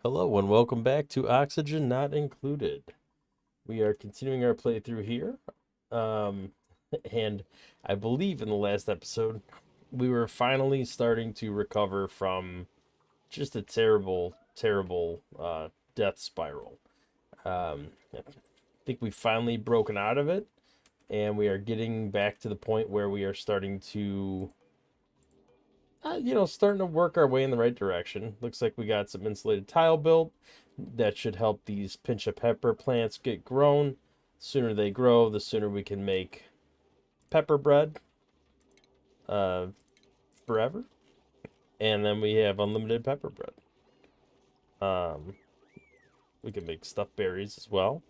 Hello and welcome back to Oxygen Not Included. We are continuing our playthrough here. Um, and I believe in the last episode, we were finally starting to recover from just a terrible, terrible death spiral. I think we've finally broken out of it, and we are getting back to the point where we are starting to starting to work our way in the right direction. Looks like we got some insulated tile built. That should help these pinch of pepper plants get grown. The sooner they grow, the sooner we can make pepper bread uh, forever. And then we have unlimited pepper bread. Um, we can make stuffed berries as well.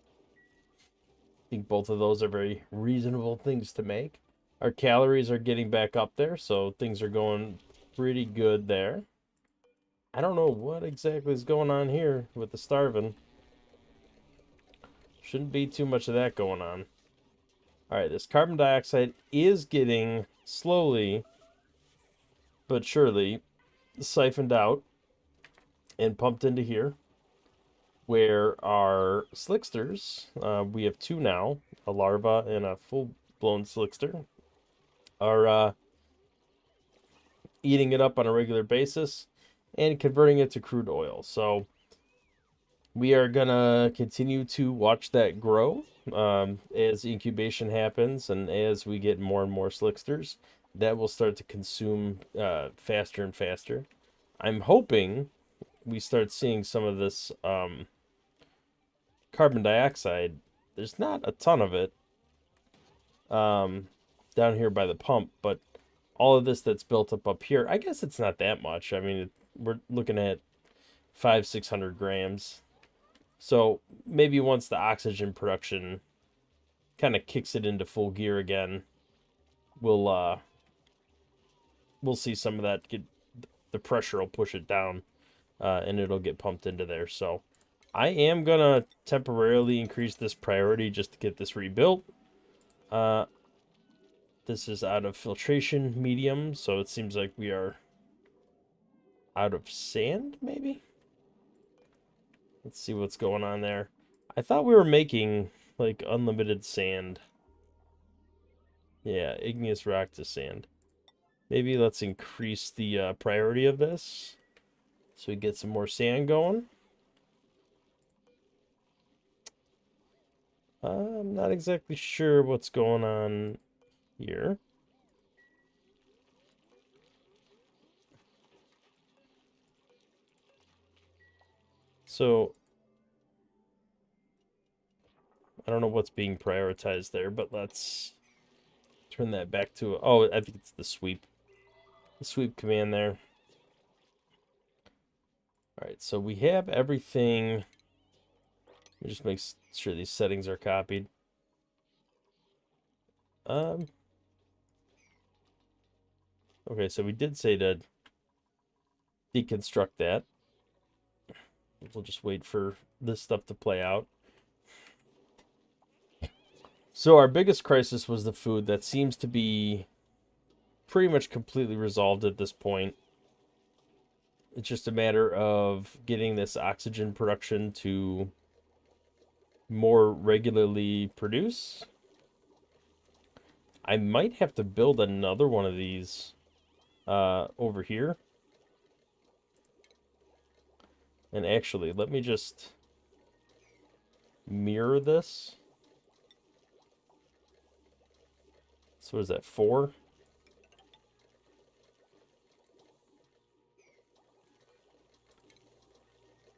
I think both of those are very reasonable things to make. Our calories are getting back up there, so things are going pretty good there. I don't know what exactly is going on here with the starving. Shouldn't be too much of that going on. All right, this carbon dioxide is getting slowly but surely siphoned out and pumped into here. Where our slicksters, we have two now, a larva and a full-blown slickster, are eating it up on a regular basis and converting it to crude oil. So we are gonna continue to watch that grow as incubation happens, and as we get more and more slicksters, that will start to consume faster and faster. I'm hoping we start seeing some of this carbon dioxide. There's not a ton of it um, down here by the pump, but all of this that's built up here, I guess it's not that much. I mean, we're looking at 500-600 grams. So maybe once the oxygen production kind of kicks it into full gear again, we'll we'll see some of that get, the pressure will push it down, and it'll get pumped into there. So I am gonna temporarily increase this priority just to get this rebuilt. Uh, this is out of filtration medium, so it seems like we are out of sand, maybe. Let's see what's going on there. I thought we were making like unlimited sand. Yeah, igneous rock to sand. Maybe let's increase the priority of this so we get some more sand going. I'm not exactly sure what's going on here. So I don't know what's being prioritized there, but let's turn that back to, oh, I think it's the sweep. The sweep command there. All right, so we have everything. Let me just make sure these settings are copied. Um, okay, so we did say to deconstruct that. We'll just wait for this stuff to play out. So our biggest crisis was the food. That seems to be pretty much completely resolved at this point. It's just a matter of getting this oxygen production to more regularly produce. I might have to build another one of these over here. And actually, let me just mirror this. So is that 4?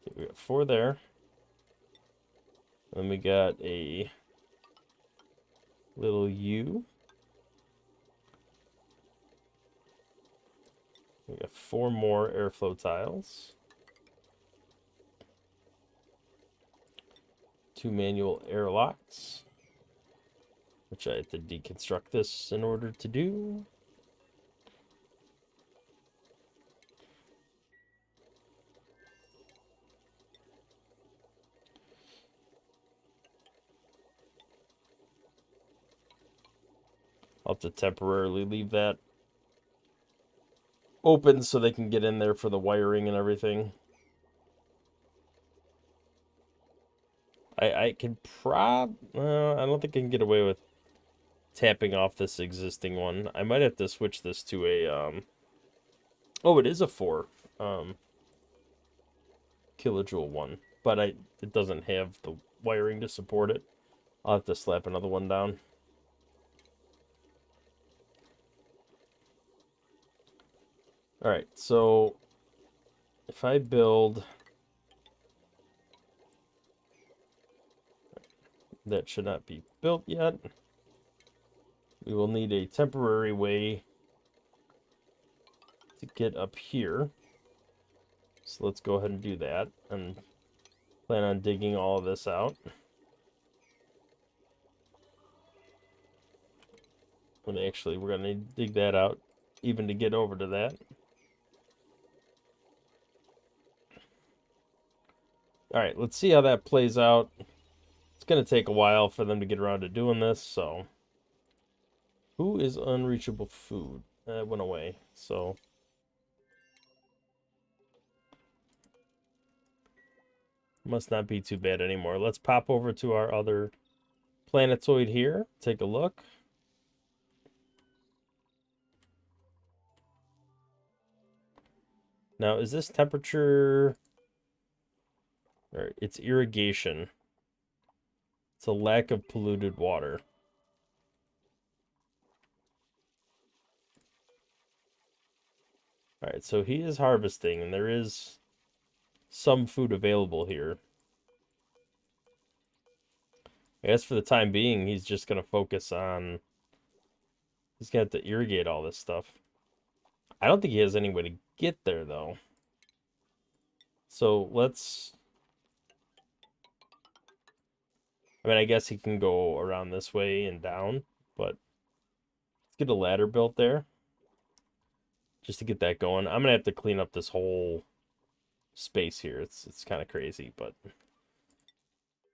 Okay, we got 4 there. Then we got a little U. We got 4 more airflow tiles. 2 manual airlocks, which I have to deconstruct this in order to do. I'll have to temporarily leave that open so they can get in there for the wiring and everything. I can I don't think I can get away with tapping off this existing one. I might have to switch this to a, oh, it is a 4, kilojoule one. But it doesn't have the wiring to support it. I'll have to slap another one down. Alright, so if I build... That should not be built yet. We will need a temporary way to get up here. So let's go ahead and do that and plan on digging all of this out. And actually, we're going to dig that out even to get over to that. Alright, let's see how that plays out. It's going to take a while for them to get around to doing this, so... Who is unreachable food? That went away, so... Must not be too bad anymore. Let's pop over to our other planetoid here. Take a look. Now, is this temperature... Or it's irrigation. It's a lack of polluted water. Alright, so he is harvesting, and there is some food available here. I guess for the time being, he's just going to focus on... He's going to have to irrigate all this stuff. I don't think he has any way to get there, though. So let's... I mean, I guess he can go around this way and down, but let's get a ladder built there. Just to get that going. I'm going to have to clean up this whole space here. It's kind of crazy, but...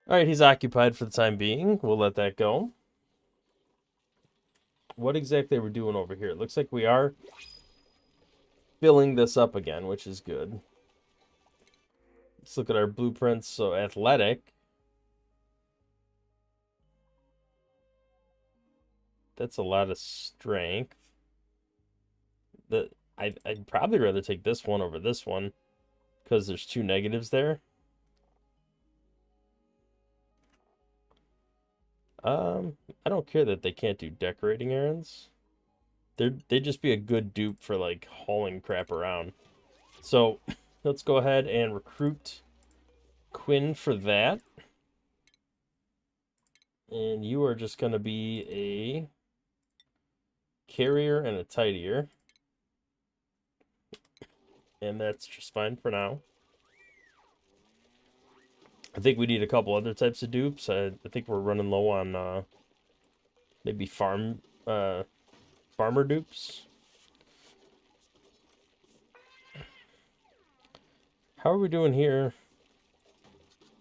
Alright, he's occupied for the time being. We'll let that go. What exactly are we doing over here? It looks like we are filling this up again, which is good. Let's look at our blueprints. So, athletic. That's a lot of strength. I'd probably rather take this one over this one, because there's 2 negatives there. I don't care that they can't do decorating errands. They'd just be a good dupe for, like, hauling crap around. So, let's go ahead and recruit Quinn for that. And you are just going to be a carrier and a tidier. And that's just fine for now. I think we need a couple other types of dupes. I think we're running low on maybe farmer dupes. How are we doing here?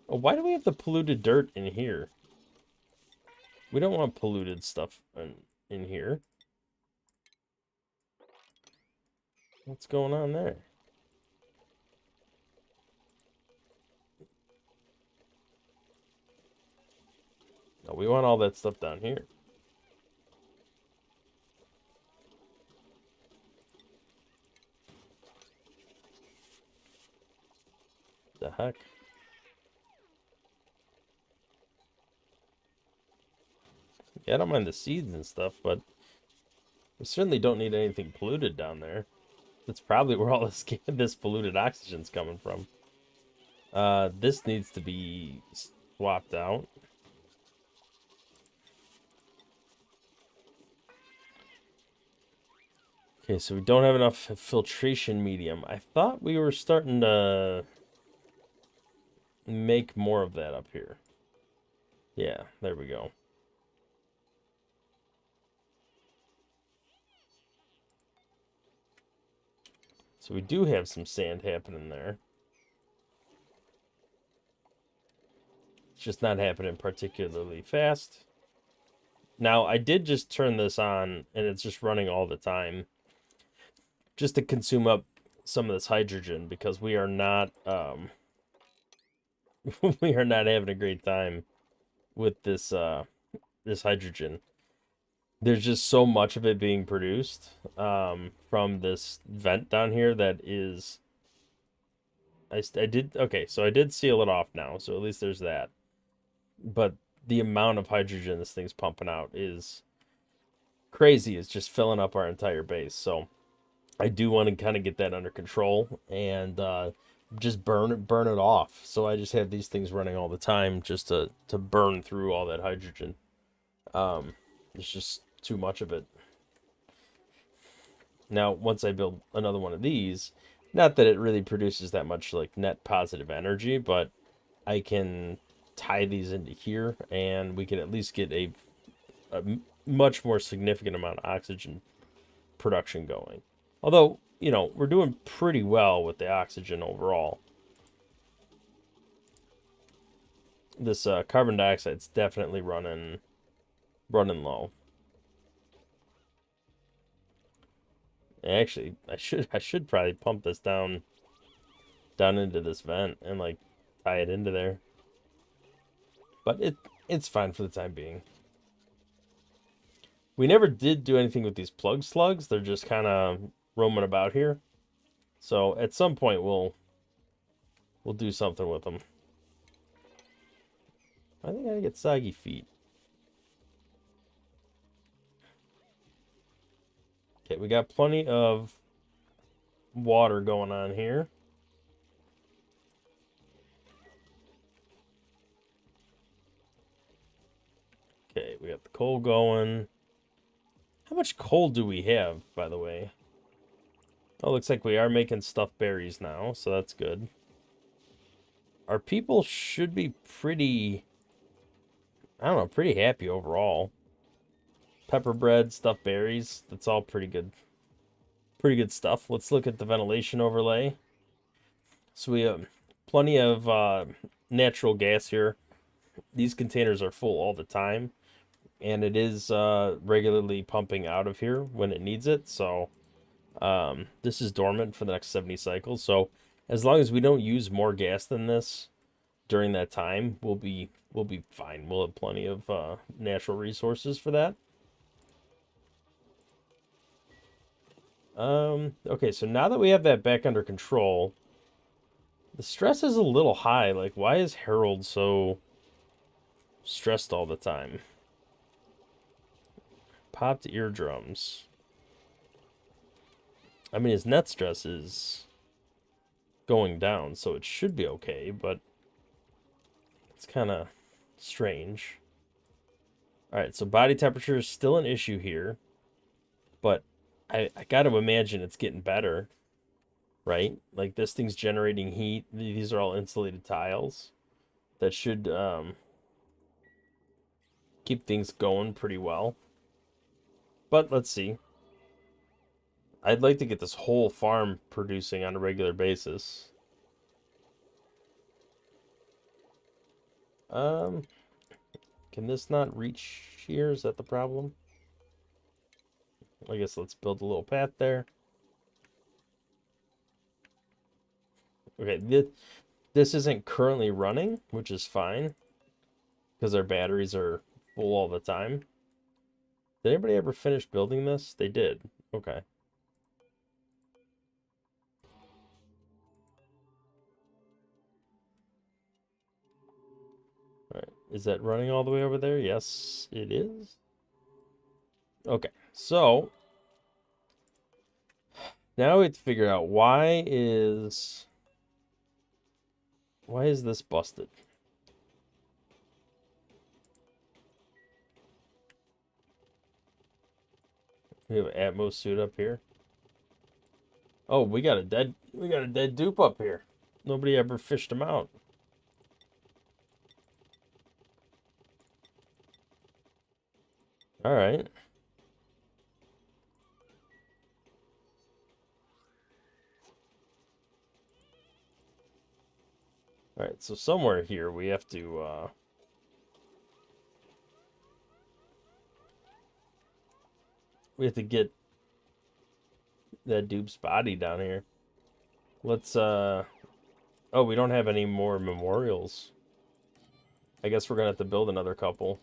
Oh, why do we have the polluted dirt in here? We don't want polluted stuff in here. What's going on there? No, we want all that stuff down here. The heck? Yeah, I don't mind the seeds and stuff, but we certainly don't need anything polluted down there. That's probably where all this polluted oxygen's coming from. This needs to be swapped out. Okay, so we don't have enough filtration medium. I thought we were starting to make more of that up here. Yeah, there we go. So we do have some sand happening there. It's just not happening particularly fast. Now, I did just turn this on, and it's just running all the time. Just to consume up some of this hydrogen, because we are not... We are not having a great time with this hydrogen. There's just so much of it being produced from this vent down here that is I did okay, so I did seal it off now, so at least there's that. But the amount of hydrogen this thing's pumping out is crazy. It's just filling up our entire base. So I do want to kind of get that under control and just burn it off. So I just have these things running all the time just to burn through all that hydrogen. It's just too much of it. Now, once I build another one of these, not that it really produces that much like net positive energy, but I can tie these into here and we can at least get a much more significant amount of oxygen production going. Although, you know, we're doing pretty well with the oxygen overall. This carbon dioxide's definitely running low. Actually, I should probably pump this down into this vent and like tie it into there. But it's fine for the time being. We never did do anything with these plug slugs. They're just kind of roaming about here. So at some point we'll do something with them. I think I get soggy feet. Okay, we got plenty of water going on here. Okay, we got the coal going. How much coal do we have, by the way? Oh, looks like we are making stuffed berries now, so that's good. Our people should be pretty, I don't know, pretty happy overall. Pepper bread, stuffed berries, that's all pretty good. Pretty good stuff. Let's look at the ventilation overlay. So we have plenty of natural gas here. These containers are full all the time, and it is regularly pumping out of here when it needs it. So this is dormant for the next 70 cycles. So as long as we don't use more gas than this during that time, we'll be fine. We'll have plenty of natural resources for that. Okay, so now that we have that back under control, the stress is a little high. Like, why is Harold so stressed all the time? Popped eardrums. I mean, his net stress is going down, so it should be okay, but it's kind of strange. Alright, so body temperature is still an issue here, but I got to imagine it's getting better, right? Like, this thing's generating heat. These are all insulated tiles. That should keep things going pretty well. But let's see. I'd like to get this whole farm producing on a regular basis. Can this not reach here? Is that the problem? I guess let's build a little path there. Okay, this isn't currently running, which is fine, because our batteries are full all the time. Did anybody ever finish building this? They did. Okay. All right. Is that running all the way over there? Yes, it is. Okay. So now we have to figure out why is this busted? We have an Atmos suit up here. Oh, we got a dead dupe up here. Nobody ever fished him out. All right. All right, so somewhere here we have to get that dupe's body down here. Let's Oh, we don't have any more memorials. I guess we're gonna have to build another couple.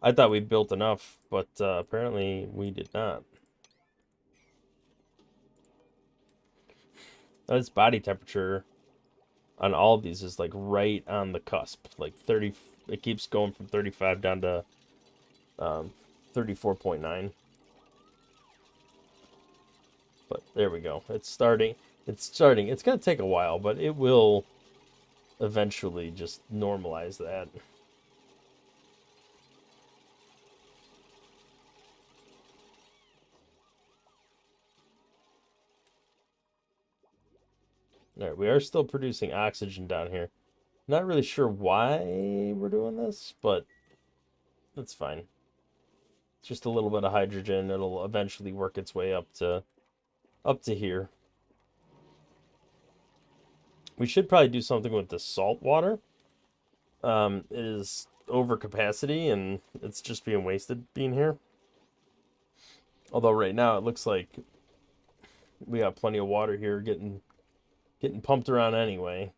I thought we built enough, but apparently we did not. This body temperature on all of these is like right on the cusp. Like 30, it keeps going from 35 down to 34.9. But there we go. It's starting. It's starting. It's going to take a while, but it will eventually just normalize that. All right, we are still producing oxygen down here. Not really sure why we're doing this, but that's fine. It's just a little bit of hydrogen. It'll eventually work its way up to here. We should probably do something with the salt water. It is over capacity and it's just being wasted being here. Although right now it looks like we got plenty of water here getting pumped around anyway.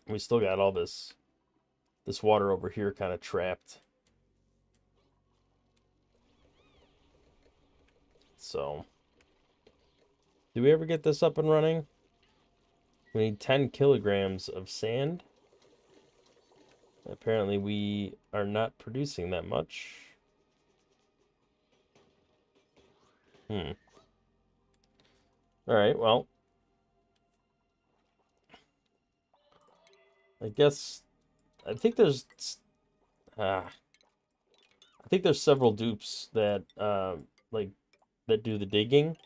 We still got all this water over here kind of trapped. So, do we ever get this up and running? We need 10 kilograms of sand. Apparently we are not producing that much. All right, well, I guess I think there's I think there's several dupes that like that do the digging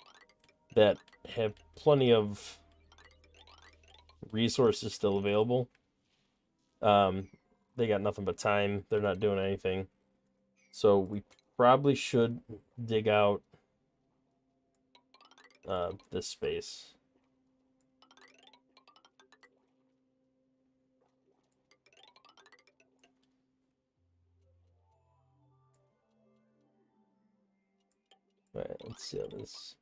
that have plenty of resources still available. They got nothing but time. They're not doing anything. So we probably should dig out this space. All right, let's see how this.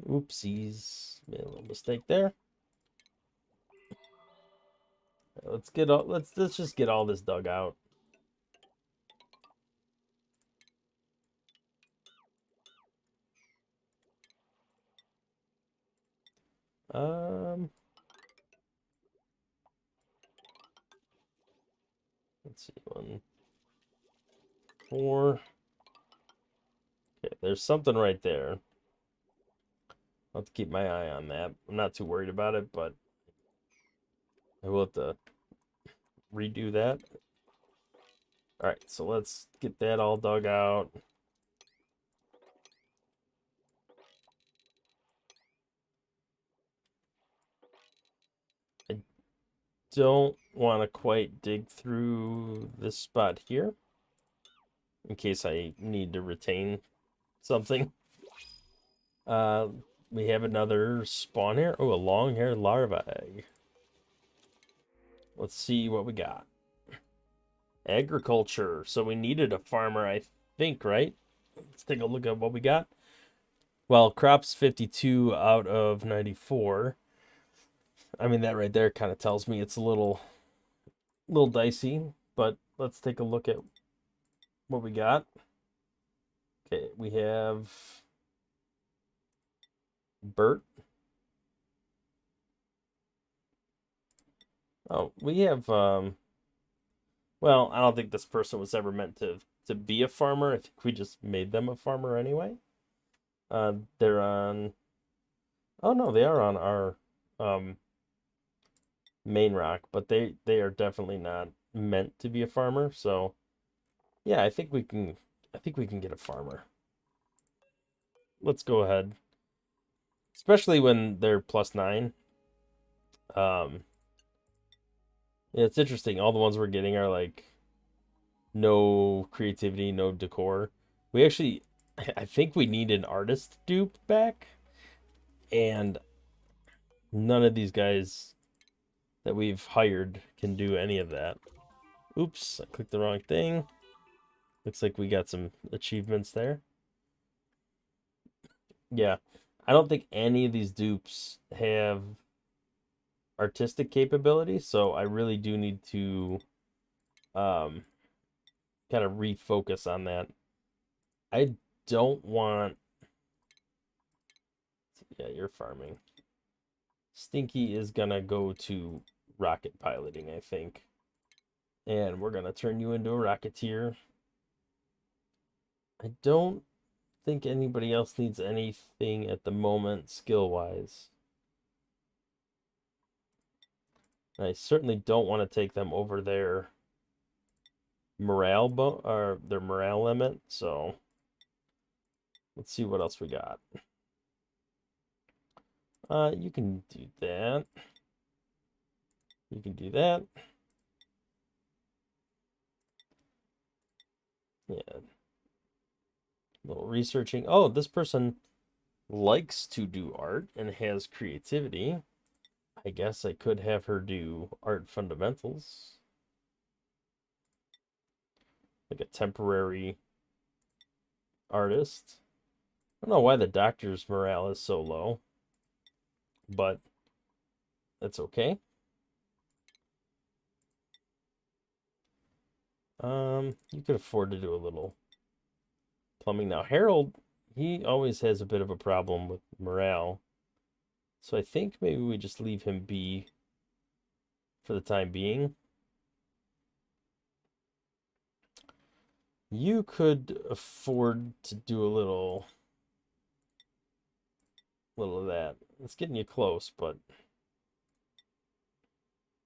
Oopsies, made a little mistake there. Let's get all. Let's just get all this dug out. Um, let's see, 1, 4. Okay, there's something right there. I'll have to keep my eye on that. I'm not too worried about it, but I will have to redo that. All right, so let's get that all dug out. I don't want to quite dig through this spot here in case I need to retain something. Uh, we have another spawn here. Oh, a long-haired larva egg. Let's see what we got. Agriculture. So we needed a farmer, I think, right? Let's take a look at what we got. Well, crops 52 out of 94. I mean, that right there kind of tells me it's a little dicey, but let's take a look at what we got. Okay, we have Bert. Oh, we have well, I don't think this person was ever meant to be a farmer. I think we just made them a farmer anyway. They're on. Oh no, they are on our main rock, but they are definitely not meant to be a farmer. So yeah, I think we can get a farmer. Let's go ahead, especially when they're +9. Um, yeah, it's interesting. All the ones we're getting are like no creativity, no decor. We actually, I think we need an artist dupe back, and none of these guys that we've hired can do any of that. Oops, I clicked the wrong thing. Looks like we got some achievements there. Yeah, I don't think any of these dupes have artistic capability, so I really do need to um, kind of refocus on that. I don't want. Yeah, you're farming. Stinky is gonna go to rocket piloting, I think. And we're gonna turn you into a rocketeer. I don't think anybody else needs anything at the moment, skill-wise. I certainly don't want to take them over their or their morale limit, so let's see what else we got. You can do that. You can do that. Yeah. A little researching. Oh, this person likes to do art and has creativity. I guess I could have her do art fundamentals. Like a temporary artist. I don't know why the doctor's morale is so low, but that's okay. You could afford to do a little plumbing. Now, Harold, he always has a bit of a problem with morale. So I think maybe we just leave him be for the time being. You could afford to do a little of that. It's getting you close, but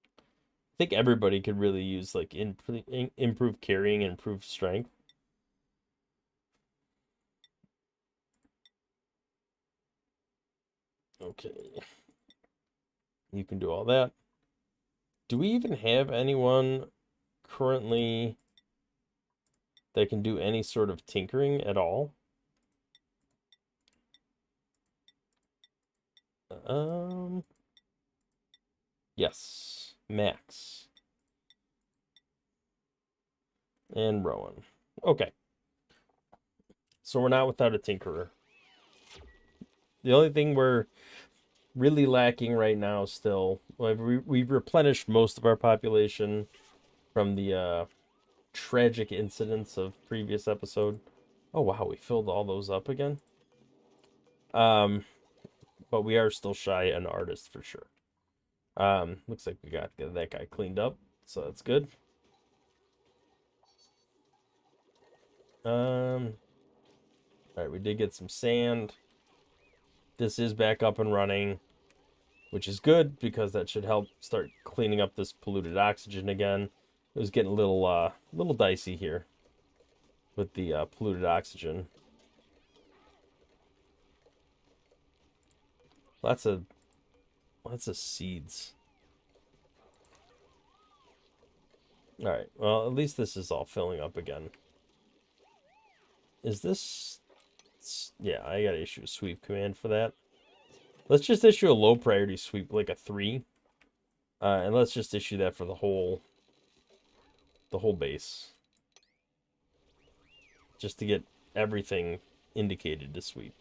I think everybody could really use like improve carrying and improve strength. Okay. You can do all that. Do we even have anyone currently that can do any sort of tinkering at all? Um, yes, Max and Rowan. Okay, so we're not without a tinkerer. The only thing we're really lacking right now still, we've replenished most of our population from the tragic incidents of previous episode. Oh wow, we filled all those up again. Um, but we are still shy an artist for sure. Looks like we got that guy cleaned up, so that's good. All right, we did get some sand. This is back up and running, which is good because that should help start cleaning up this polluted oxygen again. It was getting a little dicey here with the polluted oxygen. Lots of seeds. All right. Well, at least this is all filling up again. Is this? Yeah, I gotta issue a sweep command for that. Let's just issue a low priority sweep, like a 3. And let's just issue that for the whole base. Just to get everything indicated to sweep.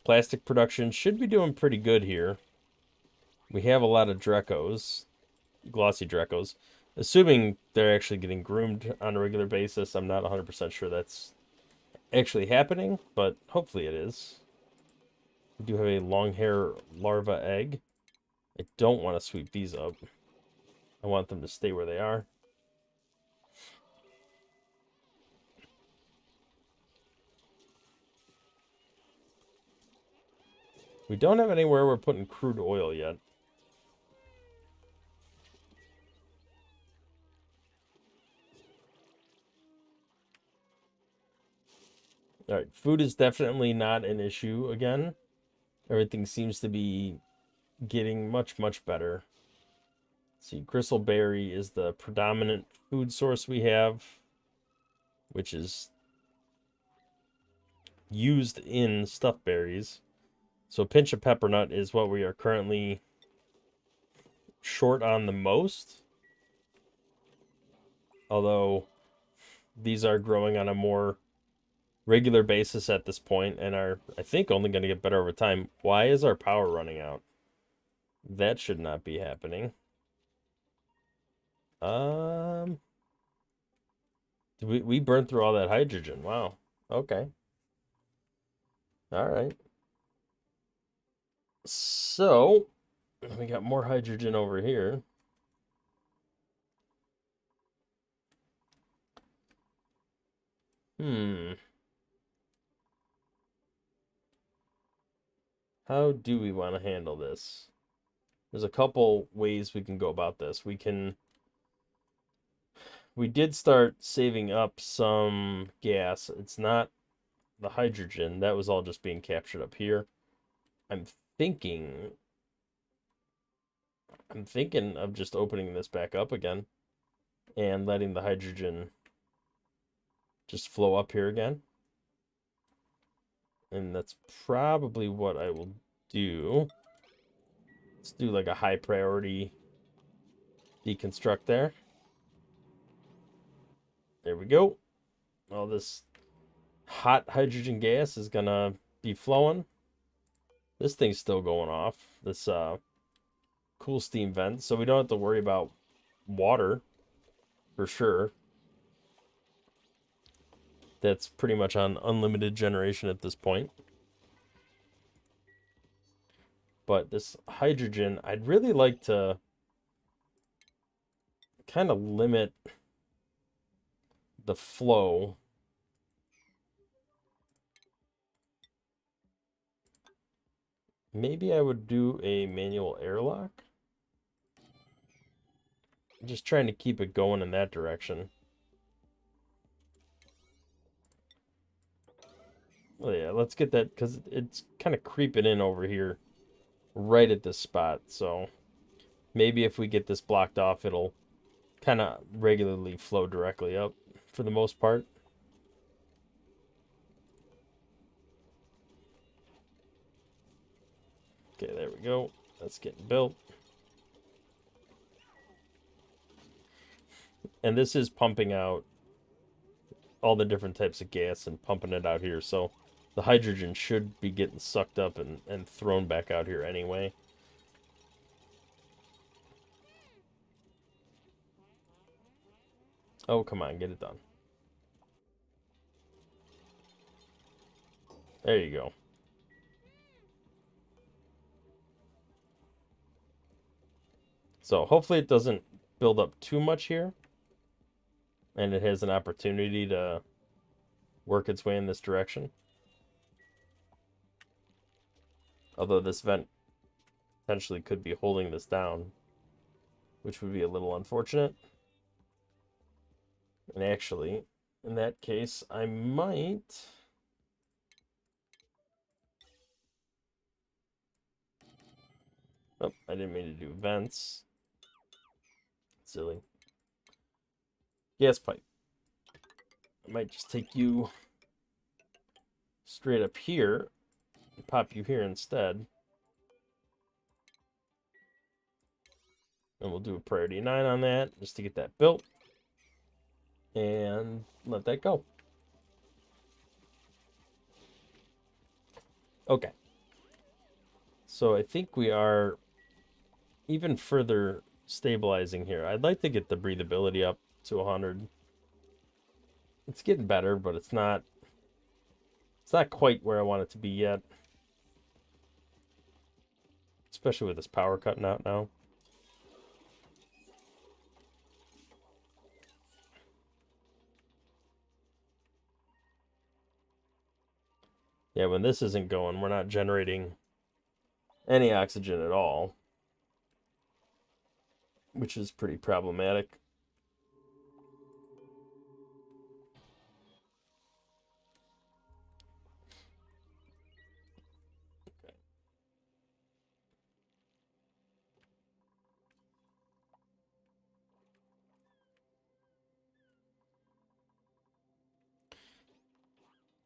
Plastic production should be doing pretty good here. We have a lot of Drecos, glossy Drecos. Assuming they're actually getting groomed on a regular basis. I'm not 100% sure that's actually happening, but hopefully it is. We do have a long hair larva egg. I don't want to sweep these up. I want them to stay where they are. We don't have anywhere we're putting crude oil yet. All right, food is definitely not an issue again. Everything seems to be getting much, much better. Let's see, gristleberry is the predominant food source we have, which is used in stuffed berries. So pinch of peppernut is what we are currently short on the most. Although these are growing on a more regular basis at this point and are, I think, only going to get better over time. Why is our power running out? That should not be happening. Um, we burned through all that hydrogen. Wow. Okay. All right. So, we got more hydrogen over here. Hmm. How do we want to handle this? There's a couple ways we can go about this. We did start saving up some gas. It's not the hydrogen. That was all just being captured up here. I'm thinking I'm thinking of just opening this back up again and letting the hydrogen just flow up here again. And that's probably what I will do. Let's do like a high priority deconstruct there. There we go. All this hot hydrogen gas is gonna be flowing. This thing's still going off. This cool steam vent, so we don't have to worry about water for sure. That's pretty much on unlimited generation at this point. But this hydrogen, I'd really like to kind of limit the flow. Maybe I would do a manual airlock. Just trying to keep it going in that direction. Well, yeah, let's get that, because it's kind of creeping in over here right at this spot. So maybe if we get this blocked off, it'll kind of regularly flow directly up for the most part. Okay, there we go. That's getting built. And this is pumping out all the different types of gas and pumping it out here. So the hydrogen should be getting sucked up and thrown back out here anyway. Oh, come on, get it done. There you go. So hopefully it doesn't build up too much here. And it has an opportunity to work its way in this direction. Although this vent potentially could be holding this down, which would be a little unfortunate. And actually, in that case, I might... Oh, I didn't mean to do vents. Silly. Gas pipe. I might just take you straight up here and pop you here instead. And we'll do a priority 9 on that just to get that built. And let that go. Okay. So I think we are even further stabilizing here. I'd like to get the breathability up to 100. It's getting better, but it's not quite where I want it to be yet. Especially with this power cutting out now. Yeah, when this isn't going, we're not generating any oxygen at all, which is pretty problematic.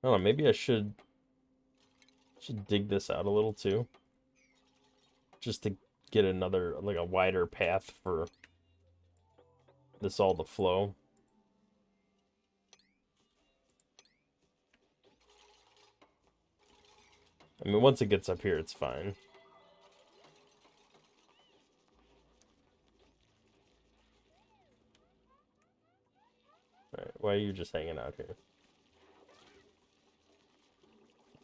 I don't know, maybe I should dig this out a little too. Just to get another, like a wider path for this all to flow. I mean, once it gets up here, it's fine. Alright, why are you just hanging out here?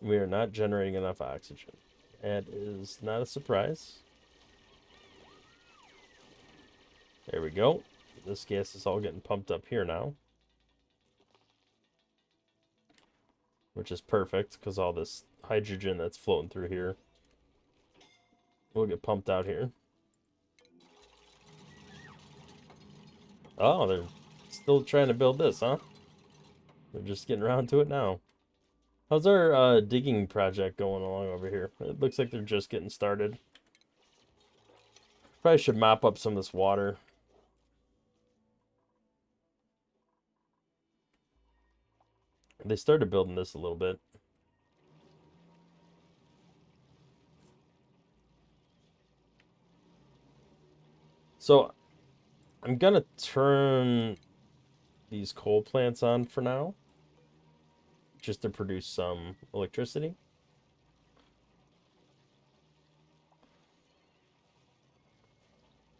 We are not generating enough oxygen. That is not a surprise. There we go. This gas is all getting pumped up here now. Which is perfect, because all this hydrogen that's floating through here will get pumped out here. Oh, they're still trying to build this, huh? They're just getting around to it now. How's our digging project going along over here? It looks like they're just getting started. Probably should mop up some of this water. They started building this a little bit. So, I'm gonna turn these coal plants on for now, just to produce some electricity.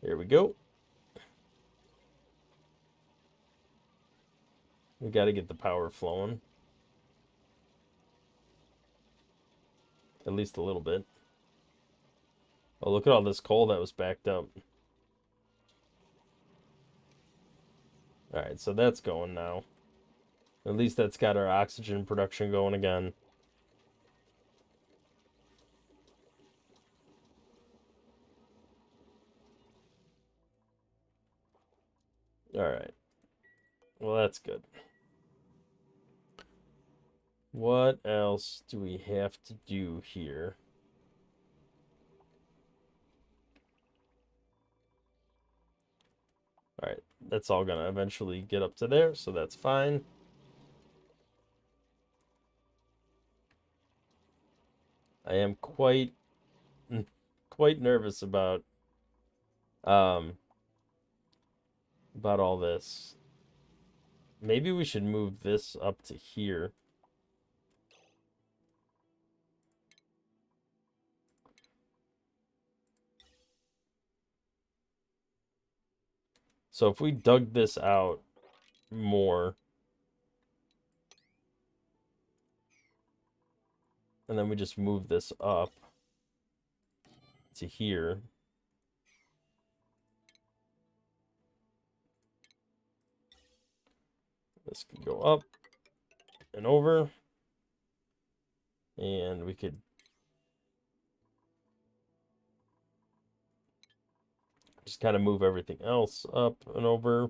There we go. We got to get the power flowing. At least a little bit. Oh, look at all this coal that was backed up. Alright, so that's going now. At least that's got our oxygen production going again. Alright. Well, that's good. What else do we have to do here? Alright, that's all gonna eventually get up to there, so that's fine. I am quite nervous about all this. Maybe we should move this up to here. So if we dug this out more, and then we just move this up to here. This can go up and over. And we could just kind of move everything else up and over.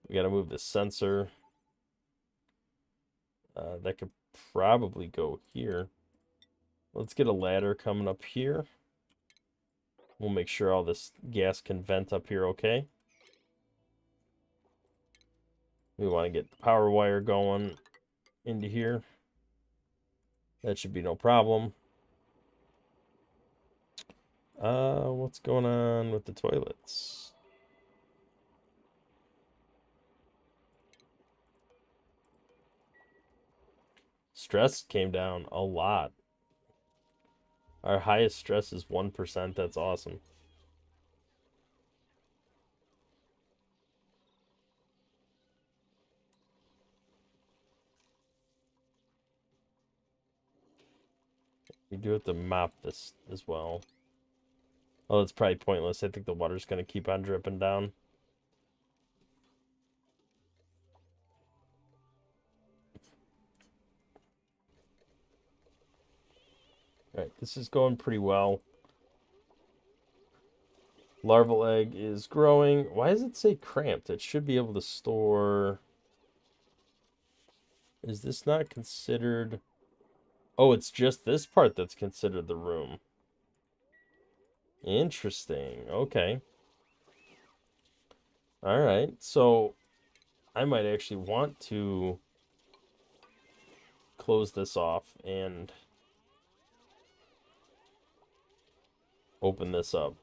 We got to move this sensor. That could probably go here. Let's get a ladder coming up here. We'll make sure all this gas can vent up here okay. We want to get the power wire going into here. That should be no problem. What's going on with the toilets? Stress came down a lot. Our highest stress is 1%. That's awesome. We do have to mop this as well. Oh, it's probably pointless. I think the water's going to keep on dripping down. Alright, this is going pretty well. Larval egg is growing. Why does it say cramped? It should be able to store... Is this not considered... Oh, it's just this part that's considered the room. Interesting. Okay. Alright, so I might actually want to close this off and open this up.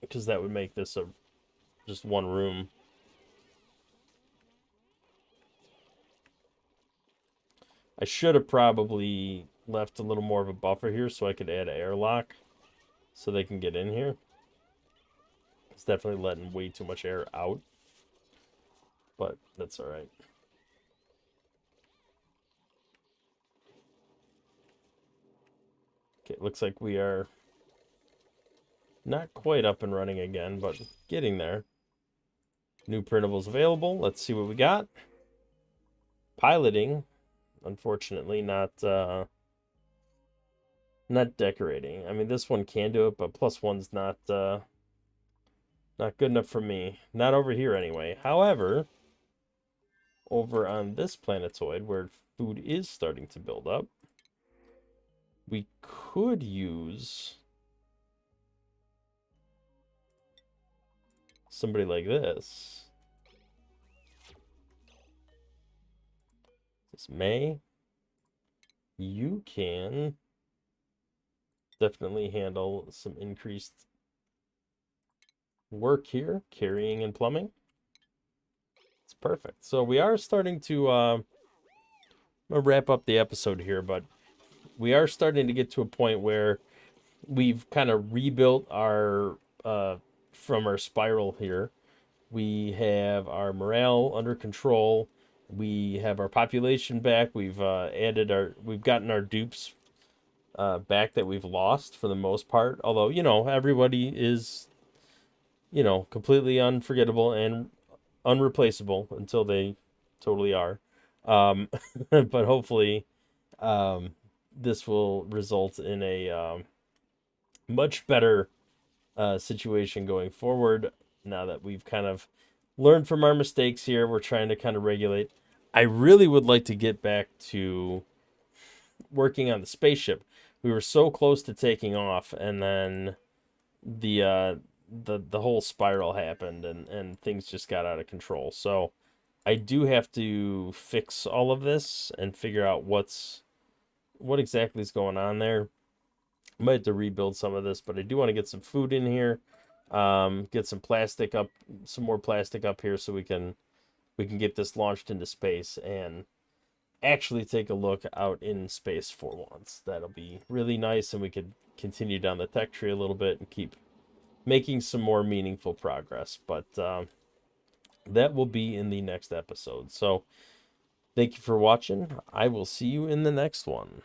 Because that would make this just one room. I should have probably left a little more of a buffer here so I could add an airlock so they can get in here. It's definitely letting way too much air out, but that's all right. Okay, looks like we are not quite up and running again, but getting there. New printables available. Let's see what we got. Piloting, unfortunately, not decorating. I mean, this one can do it, but +1's not good enough for me. Not over here anyway. However, over on this planetoid where food is starting to build up, we could use somebody like this. This May. You can definitely handle some increased work here, carrying and plumbing. It's perfect. So we are starting to I'm gonna wrap up the episode here, but we are starting to get to a point where we've kind of rebuilt our from our spiral here. We have our morale under control. We have our population back. We've gotten our dupes back that we've lost for the most part. Although, everybody is, completely unforgettable and unreplaceable until they totally are. But hopefully, this will result in a much better situation going forward. Now that we've kind of learned from our mistakes here, we're trying to kind of regulate. I really would like to get back to working on the spaceship. We were so close to taking off, and then the whole spiral happened, and things just got out of control. So I do have to fix all of this and figure out what exactly is going on there. I might have to rebuild some of this, but I do want to get some food in here. Get some plastic up, some more plastic up here, so we can get this launched into space and actually take a look out in space for once. That'll be really nice, and we could continue down the tech tree a little bit and keep making some more meaningful progress. But that will be in the next episode. So thank you for watching. I will see you in the next one.